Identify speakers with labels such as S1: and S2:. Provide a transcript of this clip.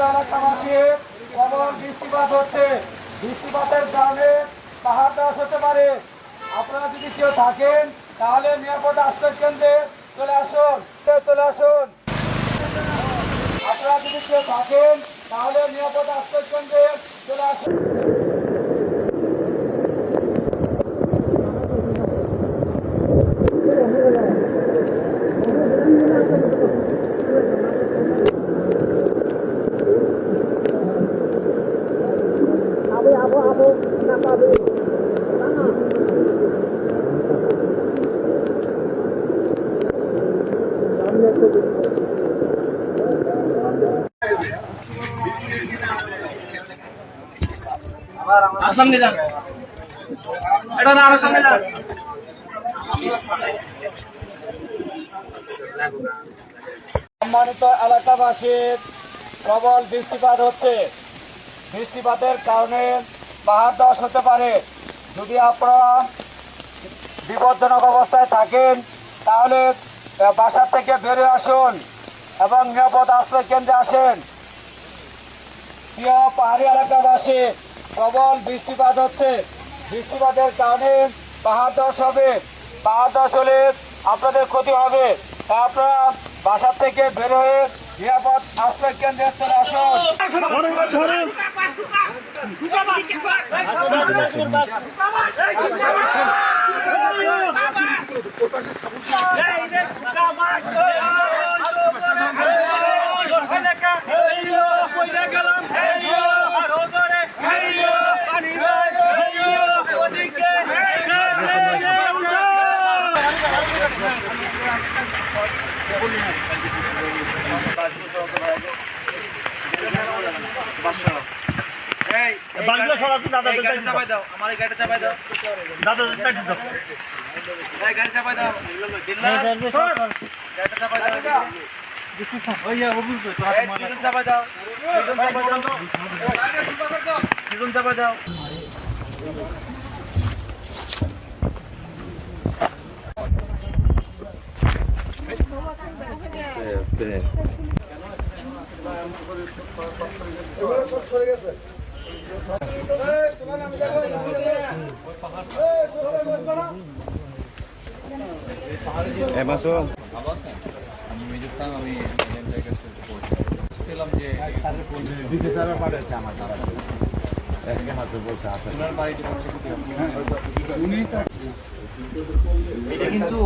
S1: এলাকাবাসী প্রবল বৃষ্টিপাত হচ্ছে। বৃষ্টিপাতের কারণে পাহাড় ধস হতে পারে। আপনারা যদি কেউ থাকেন তাহলে নিরাপদ আশ্রয় কেন্দ্রে চলে আসুন। আপনারা যদি কেউ থাকেন তাহলে নিরাপদ আশ্রয় কেন্দ্রে চলে আসুন।
S2: সামনে যান, এটা না আরো সামনে যান।
S1: সম্মানিত এলাকাবাসী, প্রবল বৃষ্টিপাত হচ্ছে। বৃষ্টিপাতের কারণে পাহাড় ধস হতে পারে। যদি আপনারা বিপজ্জনক অবস্থায় থাকেন তাহলে বাসার থেকে বেরিয়ে আসুন এবং নিরাপদ আশ্রয় কেন্দ্রে আসেন। প্রিয় পাহাড়ি এলাকাবাসী, প্রবল বৃষ্টিপাত হচ্ছে। বৃষ্টিপাতের কারণে পাহাড় ধস হবে। পাহাড় ধস হলে আপনাদের ক্ষতি হবে। তাই আপনারা বাসার থেকে বের হয়ে নিরাপদ আশ্রয় কেন্দ্রে চলে আসুন।
S2: চাপাই দাও, আমার গাড়ি চাপাই দাও, দাদা গাড়ি চাপাই দাও, গাড়িটা চাপাই দাও, চাপাই দাও, চাপাই দাও।
S3: আমি মেজর সাহেব, আমি পেলাম যে ওনার বাড়িটি এটা কিন্তু